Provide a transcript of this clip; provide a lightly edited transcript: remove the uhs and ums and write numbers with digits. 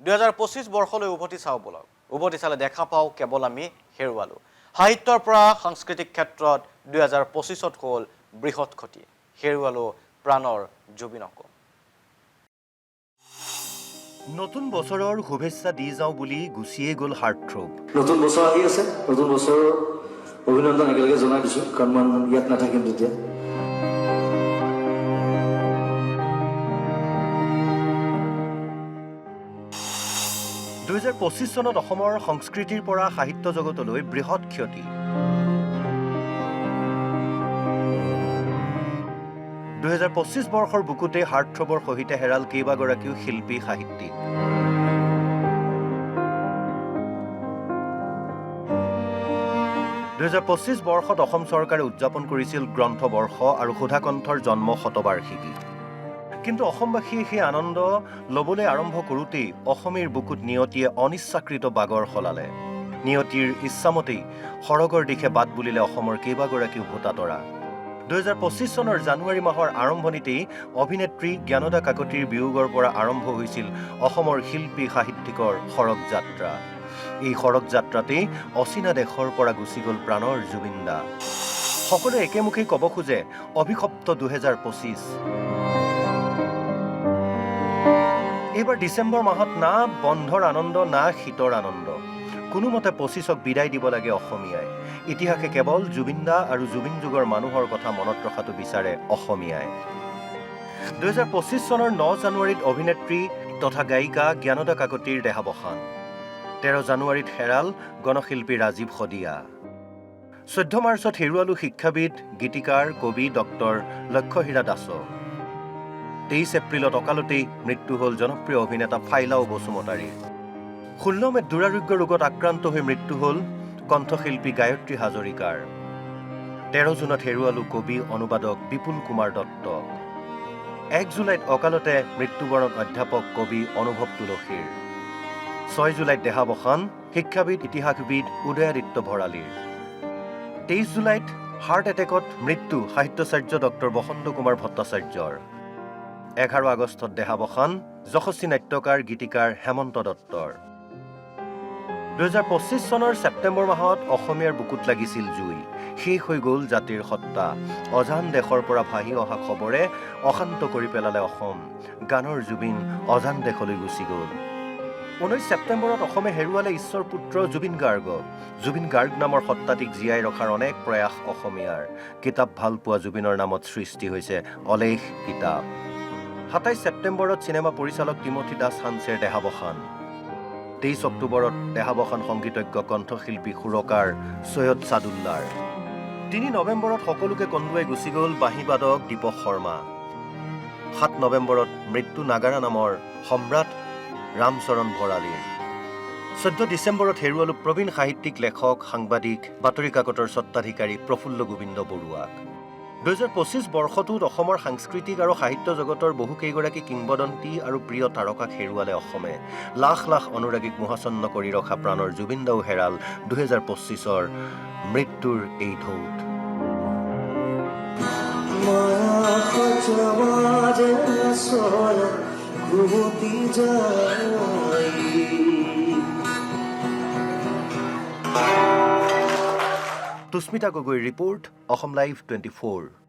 2025 বৰ্ষলৈ উভতি চাওঁ বলক উভতি চালে দেখা পাওঁ কেৱল আমি হেৰুৱালো সাহিত্যৰ পৰা সাংস্কৃতিক ক্ষেত্ৰত 2025ত হ'ল বৃহৎ ক্ষতি হেৰুৱালো প্ৰাণৰ জুবিনক নতুন বছৰৰ শুভেচ্ছা দি যাওঁ বুলি গুছিয়ে গ'ল হাৰ্টথ্ৰব নতুন বছৰ আহি আছে নতুন বছৰৰ অভিনন্দন একেলগে জনাই দিছোঁ কাৰণ মই ইয়াত নাথাকিম তেতিয়া চনত অসমৰ সংস্কৃতিৰ পৰা সাহিত্য জগতলৈ বৃহৎ ক্ষতি 2025 বৰ্ষৰ বুকুতে হাৰ্টথ্ৰবৰ সহিতে হেৰাল কেইবাগৰাকীও শিল্পী সাহিত্যিক 2025 বৰ্ষত অসম চৰকাৰে উদযাপন কৰিছিল গ্ৰন্থবৰ্ষ আৰু সুধাকণ্ঠৰ জন্ম শতবাৰ্ষিকী কিন্তু অসমবাসীয়ে সেই আনন্দ ল'বলৈ আৰম্ভ কৰোঁতেই অসমীৰ বুকুত নিয়তিয়ে অনিচ্ছাকৃত বাগৰ সলালে নিয়তিৰ ইচ্ছামতেই সৰগৰ দিশে বাট বুলিলে অসমৰ কেইবাগৰাকীও ভোটাতৰা 2025 চনৰ জানুৱাৰী মাহৰ আৰম্ভণিতেই অভিনেত্ৰী জ্ঞানদা কাকতিৰ বিয়োগৰ পৰা আৰম্ভ হৈছিল অসমৰ শিল্পী সাহিত্যিকৰ সৰগ যাত্ৰা এই সৰগ যাত্ৰাতেই অচিনা দেশৰ পৰা গুচি গ'ল প্ৰাণৰ জুবিন দা সকলোৱে একেমুখেই ক'ব খোজে অভিশপ্ত 2025 এইবাৰ ডিচেম্বৰ মাহত না বন্ধৰ আনন্দ না শীতৰ আনন্দ কোনোমতে 25ক বিদায় দিব লাগে অসমীয়াই ইতিহাসে কেৱল জুবিন দা আৰু জুবিন যুগৰ মানুহৰ কথা মনত ৰখাটো বিচাৰে অসমীয়াই 2025 চনৰ 9 জানুৱাৰীত অভিনেত্ৰী তথা গায়িকা জ্ঞানদা কাকতিৰ দেহাৱসান 13 জানুৱাৰীত হেৰাল গণশিল্পী ৰাজীৱ শদিয়া 14 মাৰ্চত হেৰুৱালো শিক্ষাবিদ গীতিকাৰ কবি ডক্টৰ লক্ষ্যহীৰা দাসক 23 এপ্ৰিলত অকালতেই মৃত্যু হ'ল জনপ্ৰিয় অভিনেতা ফাইলাও বসুমতাৰীৰ 16 মেত দুৰাৰোগ্য ৰোগত আক্ৰান্ত হৈ মৃত্যু হ'ল কণ্ঠশিল্পী গায়ত্ৰী হাজৰিকাৰ 13 জুনত হেৰুৱালো কবি অনুবাদক বিপুল কুমাৰ দত্তক 1 জুলাইত অকালতে মৃত্যুবৰণ অধ্যাপক কবি অনুভৱ তুলসীৰ 6 জুলাইত দেহাৱসান শিক্ষাবিদ ইতিহাসবিদ উদয়াদিত্য ভৰালীৰ 23 জুলাইত হাৰ্ট এটেকত মৃত্যু সাহিত্যাচাৰ্য ডক্টৰ বসন্ত কুমাৰ ভট্টাচাৰ্যৰ 11 আগষ্টত দেহাৱসান যশস্বী নাট্যকাৰ গীতিকাৰ হেমন্ত দত্তৰ 2025 চনৰ ছেপ্টেম্বৰ মাহত অসমীয়াৰ বুকুত লাগিছিল জুই শেষ হৈ গ'ল জাতিৰ সত্তা অজান দেশৰ পৰা ভাহি অহা খবৰে অশান্ত কৰি পেলালে অসম গানৰ জুবিন অজান দেশলৈ গুচি গ'ল 19 ছেপ্টেম্বৰত অসমে হেৰুৱালে ঈশ্বৰ পুত্ৰ জুবিন গাৰ্গ নামৰ সত্তাটিক জীয়াই ৰখাৰ অনেক প্ৰয়াস অসমীয়াৰ কিতাপ ভাল পোৱা জুবিনৰ নামত সৃষ্টি হৈছে অলেখ কিতাপ 27 ছেপ্টেম্বৰত চিনেমা পৰিচালক টিমথী দাস হানছেৰ দেহাৱসান 23 অক্টোবৰত দেহাৱসান সংগীতজ্ঞ কণ্ঠশিল্পী সুৰকাৰ সৈয়দ ছাদুল্লাৰ 3 নৱেম্বৰত সকলোকে কন্দুৱাই গুচি গ'ল বাঁহীবাদক দীপক শৰ্মা 7 নৱেম্বৰত মৃত্যু নাগাৰা নামৰ সম্ৰাট ৰামচৰণ ভৰালীৰ 14 ডিচেম্বৰত হেৰুৱালো প্ৰবীণ সাহিত্যিক লেখক সাংবাদিক বাতৰি কাকতৰ স্বত্বাধিকাৰী প্ৰফুল্ল গোবিন্দ বৰুৱাক 2025 বৰ্ষটোত অসমৰ সাংস্কৃতিক আৰু সাহিত্য জগতৰ বহু কেইগৰাকী কিংবদন্তি আৰু প্ৰিয় তাৰকাক হেৰুৱালে অসমে লাখ লাখ অনুৰাগীক মোহাচন্ন কৰি ৰখা প্ৰাণৰ জুবিন দাও হেৰাল 2025ৰ মৃত্যুৰ এই ঢৌত তুস্মিতা গগৈৰ ৰিপৰ্ট অসম লাইভ 24